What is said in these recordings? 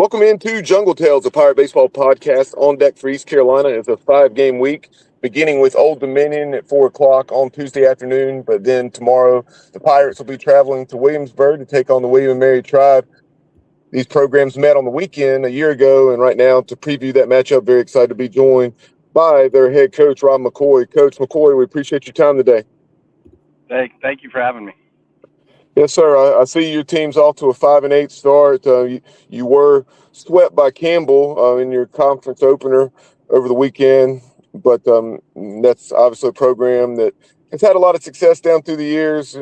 Welcome into Jungle Tales, a Pirate Baseball podcast on deck for East Carolina. It's a 5-game week, beginning with Old Dominion at 4 o'clock on Tuesday afternoon. But then tomorrow, the Pirates will be traveling to Williamsburg to take on the William and Mary Tribe. These programs met on the weekend a year ago, and right now, to preview that matchup, very excited to be joined by their head coach, Rob McCoy. Coach McCoy, we appreciate your time today. Thank you for having me. Yes, sir. I see your team's off to a 5-8 start. You were swept by Campbell in your conference opener over the weekend, but that's obviously a program that has had a lot of success down through the years.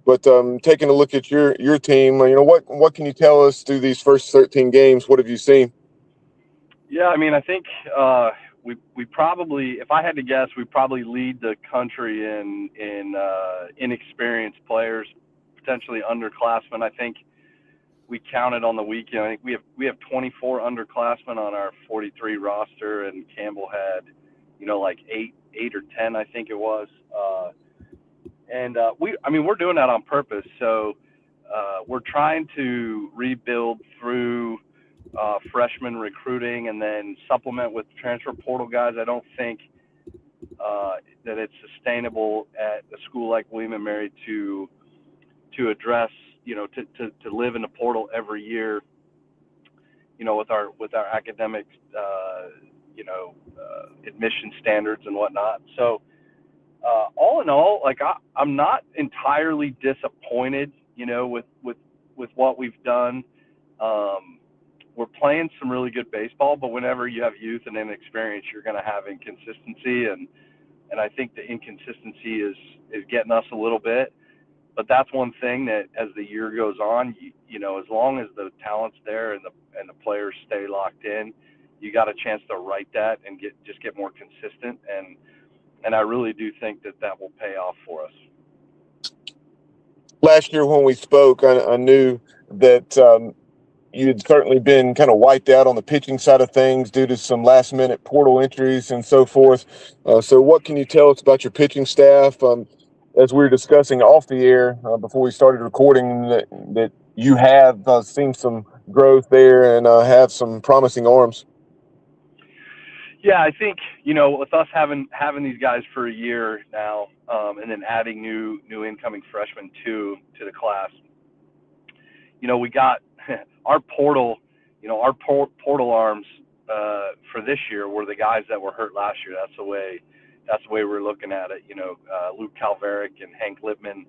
But taking a look at your team, what can you tell us through these first 13 games? What have you seen? Yeah, I mean, I think we probably, if I had to guess, we probably lead the country in inexperienced players, potentially underclassmen. I think we counted on the weekend. I think we have 24 underclassmen on our 43 roster, and Campbell had, like eight or 10, I think it was. We're doing that on purpose. So we're trying to rebuild through freshman recruiting and then supplement with transfer portal guys. I don't think that it's sustainable at a school like William and Mary to address, to live in the portal every year, with our academic, admission standards and whatnot. So all in all, I'm not entirely disappointed, with what we've done. We're playing some really good baseball, but whenever you have youth and inexperience, you're going to have inconsistency, and I think the inconsistency is getting us a little bit. But that's one thing that as the year goes on, as long as the talent's there and the players stay locked in, you got a chance to right that and get more consistent, and I really do think that will pay off for us. Last year when we spoke, I knew that you had certainly been kind of wiped out on the pitching side of things due to some last-minute portal entries and so forth. So what can you tell us about your pitching staff? As we were discussing off the air before we started recording, that you have seen some growth there and have some promising arms. Yeah, I think, with us having these guys for a year now, and then adding new incoming freshmen to the class, we got our portal, our portal arms for this year were the guys that were hurt last year. That's the way we're looking at it. Luke Calveric and Hank Lippman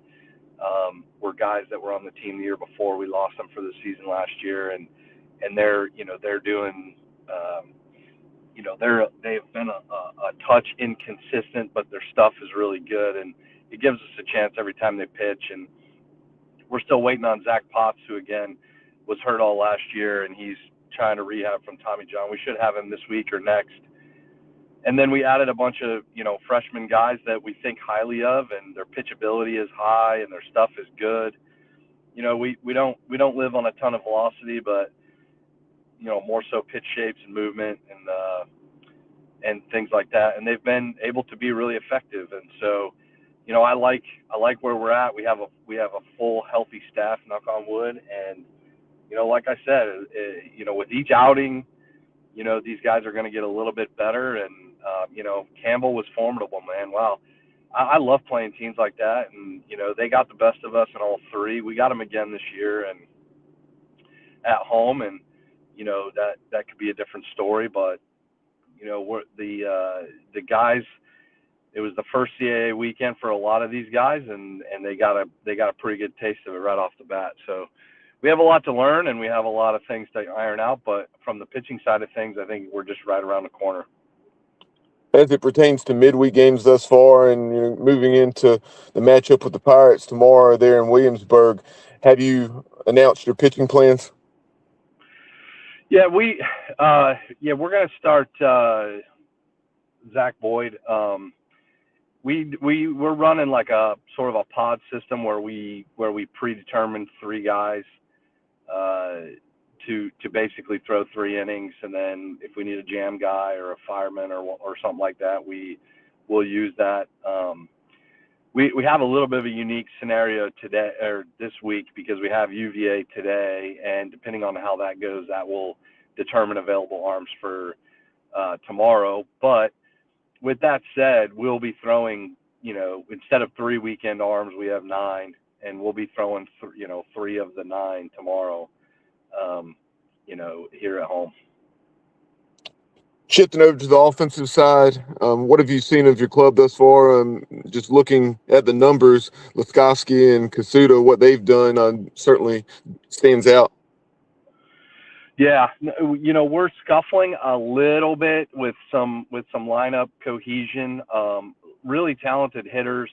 were guys that were on the team the year before. We lost them for the season last year, and they're doing. They've been a touch inconsistent, but their stuff is really good, and it gives us a chance every time they pitch. And we're still waiting on Zach Potts, who again was hurt all last year, and he's trying to rehab from Tommy John. We should have him this week or next. And then we added a bunch of freshman guys that we think highly of, and their pitchability is high and their stuff is good. We don't live on a ton of velocity, but more so pitch shapes and movement and things like that. And they've been able to be really effective. And so, I like where we're at. We have a full healthy staff, knock on wood. And, like I said, with each outing, these guys are going to get a little bit better. And, Campbell was formidable, man. Wow. I love playing teams like that. And, they got the best of us in all three. We got them again this year and at home. And, that could be a different story, but we're the guys. It was the first CAA weekend for a lot of these guys, and they got a pretty good taste of it right off the bat. So we have a lot to learn, and we have a lot of things to iron out. But from the pitching side of things, I think we're just right around the corner. As it pertains to midweek games thus far, and moving into the matchup with the Pirates tomorrow there in Williamsburg, have you announced your pitching plans? Yeah, we're going to start Zach Boyd. We're running like a sort of a pod system where we predetermined three guys to basically throw 3 innings, and then if we need a jam guy or a fireman or something like that, we'll use that. we have a little bit of a unique scenario today or this week because we have UVA today, and depending on how that goes, that will determine available arms for tomorrow. But with that said, we'll be throwing, instead of 3 weekend arms, we have 9, and we'll be throwing, 3 of the 9 tomorrow, here at home. Shifting over to the offensive side, what have you seen of your club thus far? Just looking at the numbers, Laskowski and Kasuda, what they've done certainly stands out. Yeah, we're scuffling a little bit with some lineup cohesion. Really talented hitters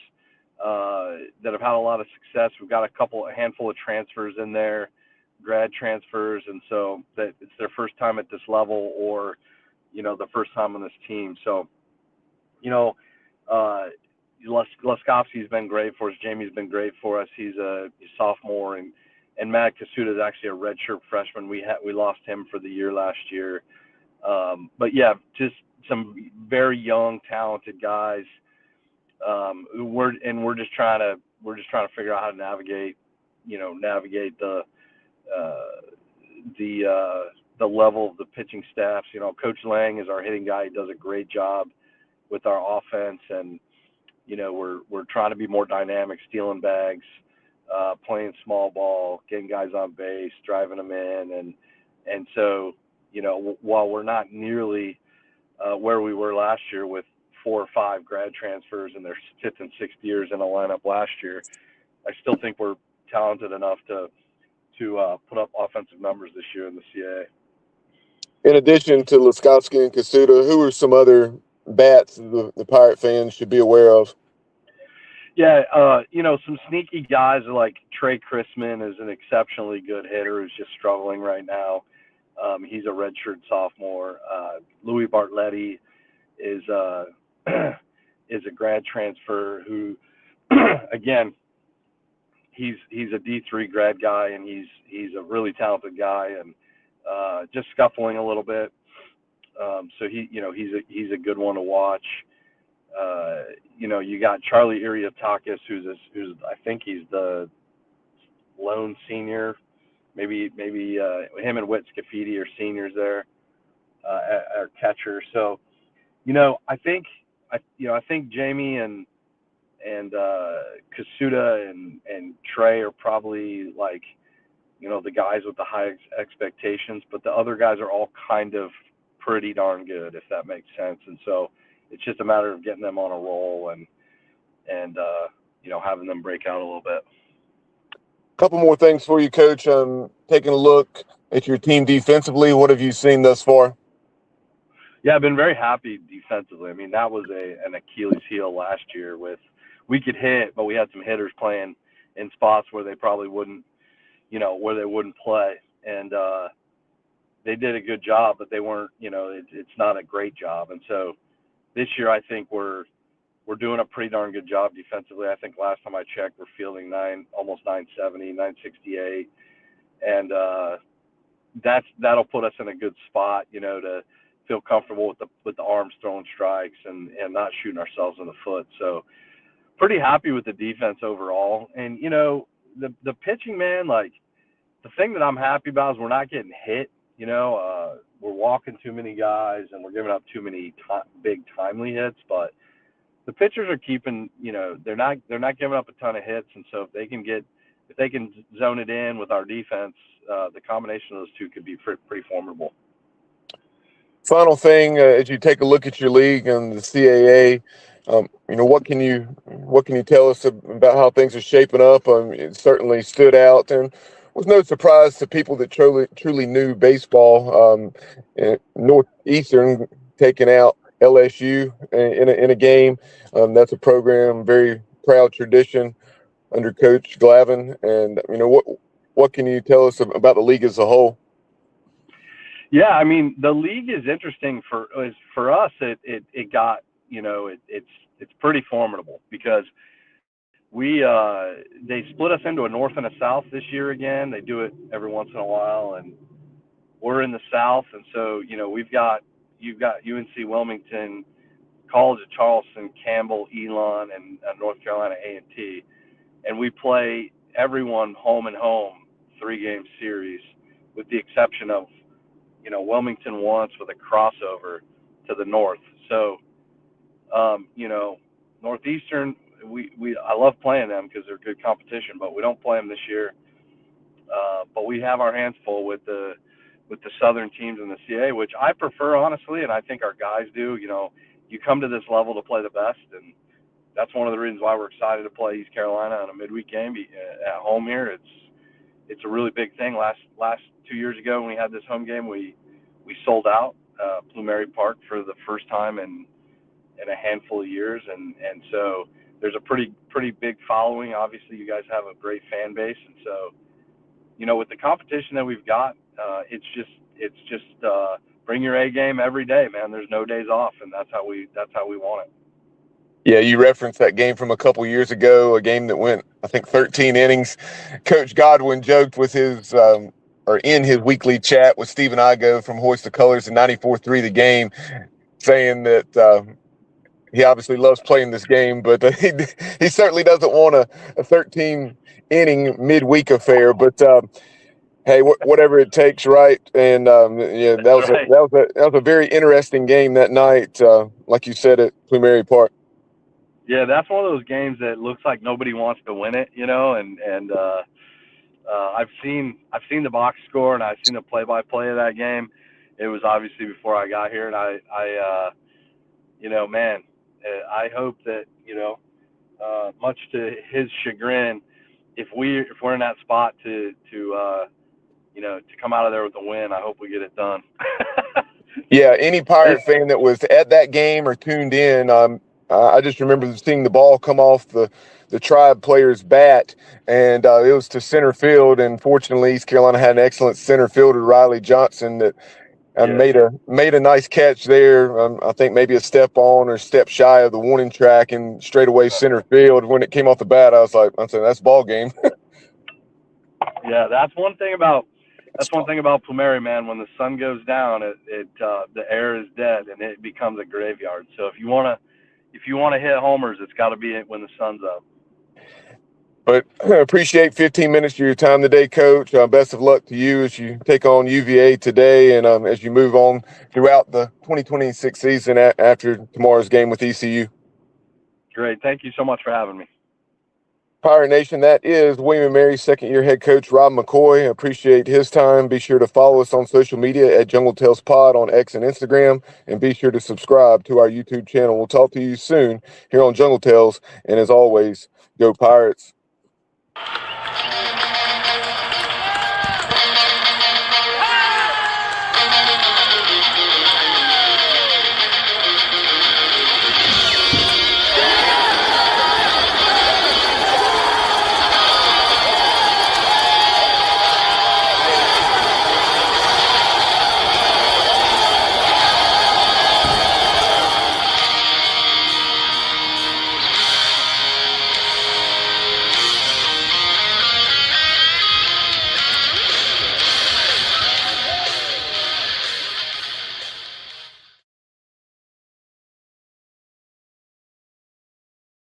that have had a lot of success. We've got a handful of transfers in there, grad transfers, and so that it's their first time at this level or, the first time on this team. So, Laskowski's been great for us. Jamie's been great for us. He's a sophomore, and Matt Kasuda is actually a redshirt freshman. We lost him for the year last year. But yeah, just some very young, talented guys. We're just trying to figure out how to navigate the level of the pitching staffs. Coach Lang is our hitting guy. He does a great job with our offense, and we're trying to be more dynamic, stealing bags, playing small ball, getting guys on base, driving them in, and so while we're not nearly where we were last year with 4 or 5 grad transfers in their 5th and 6th years in a lineup last year, I still think we're talented enough to put up offensive numbers this year in the CAA. In addition to Laskowski and Kasuda, who are some other bats the Pirate fans should be aware of? Yeah, some sneaky guys like Trey Chrisman is an exceptionally good hitter who's just struggling right now. He's a redshirt sophomore. Louis Bartletti is is a grad transfer who, again, he's a D3 grad guy, and he's a really talented guy, and just scuffling a little bit. So he's a good one to watch. You got Charlie Iriatakis, who's I think he's the lone senior. Maybe him and Whit Scafidi are seniors there, our catcher. So, I think Jamie and Kasuda and Trey are probably like, the guys with the high expectations, but the other guys are all kind of pretty darn good, if that makes sense. And so it's just a matter of getting them on a roll and having them break out a little bit. A couple more things for you, Coach. Taking a look at your team defensively, what have you seen thus far? Yeah, I've been very happy defensively. I mean, that was an Achilles heel last year we could hit, but we had some hitters playing in spots where they probably wouldn't, where they wouldn't play. And they did a good job, but they weren't, it's not a great job. And so this year, I think we're doing a pretty darn good job defensively. I think last time I checked, we're fielding almost 970, 968. And that'll put us in a good spot, to feel comfortable with the arms throwing strikes and not shooting ourselves in the foot. So pretty happy with the defense overall. And, the pitching, man, like the thing that I'm happy about is we're not getting hit. We're walking too many guys and we're giving up too many big timely hits, but the pitchers are keeping, they're not giving up a ton of hits. And so if they can zone it in with our defense, the combination of those two could be pretty formidable. Final thing, as you take a look at your league and the CAA, what can you tell us about how things are shaping up? It certainly stood out and was no surprise to people that truly knew baseball. Northeastern taking out LSU in a game. That's a program, very proud tradition under Coach Glavin. And what can you tell us about the league as a whole? Yeah, I mean, the league is interesting for us. It got, it's pretty formidable because they split us into a North and a South this year again. They do it every once in a while, and we're in the South, and so you've got UNC Wilmington, College of Charleston, Campbell, Elon, and North Carolina A&T, and we play everyone home and home 3-game series, with the exception of Wilmington once with a crossover to the north. So Northeastern, I love playing them because they're good competition, but we don't play them this year. But we have our hands full with the Southern teams in the CA, which I prefer, honestly, and I think our guys do. You come to this level to play the best, and that's one of the reasons why we're excited to play East Carolina on a midweek game at home here. It's a really big thing. Last 2 years ago when we had this home game, we sold out Plumeri Park for the first time in a handful of years, and so there's a pretty big following. Obviously, you guys have a great fan base, and so with the competition that we've got, it's just bring your A game every day, man. There's no days off, and that's how we want it. Yeah, you referenced that game from a couple years ago, a game that went, I think, 13 innings. Coach Godwin joked with his or in his weekly chat with Stephen Igo from Hoist the Colors in 94-3 the game, saying that he obviously loves playing this game, but he certainly doesn't want a 13-inning midweek affair. But hey, whatever it takes, right? And that was right. that was a very interesting game that night, like you said, at Plumeri Park. Yeah, that's one of those games that looks like nobody wants to win it, and I've seen the box score, and I've seen the play-by-play of that game. It was obviously before I got here, and I hope that much to his chagrin, if we're in that spot to come out of there with a win, I hope we get it done. Yeah, any Pirate fan that was at that game or tuned in, I just remember seeing the ball come off the Tribe player's bat, and it was to center field. And fortunately, East Carolina had an excellent center fielder, Riley Johnson, that made a nice catch there. I think maybe a step on or step shy of the warning track and straight away center field. When it came off the bat, I said, that's ball game. Yeah, that's one thing about Plumeri, man. When the sun goes down, the air is dead and it becomes a graveyard. So if you wanna hit homers, it's got to be when the sun's up. But appreciate 15 minutes of your time today, Coach. Best of luck to you as you take on UVA today, and as you move on throughout the 2026 season after tomorrow's game with ECU. Great. Thank you so much for having me. Pirate Nation, that is William & Mary's second-year head coach, Rob McCoy. Appreciate his time. Be sure to follow us on social media at Jungle Tales Pod on X and Instagram, and be sure to subscribe to our YouTube channel. We'll talk to you soon here on Jungle Tales, and as always, go Pirates.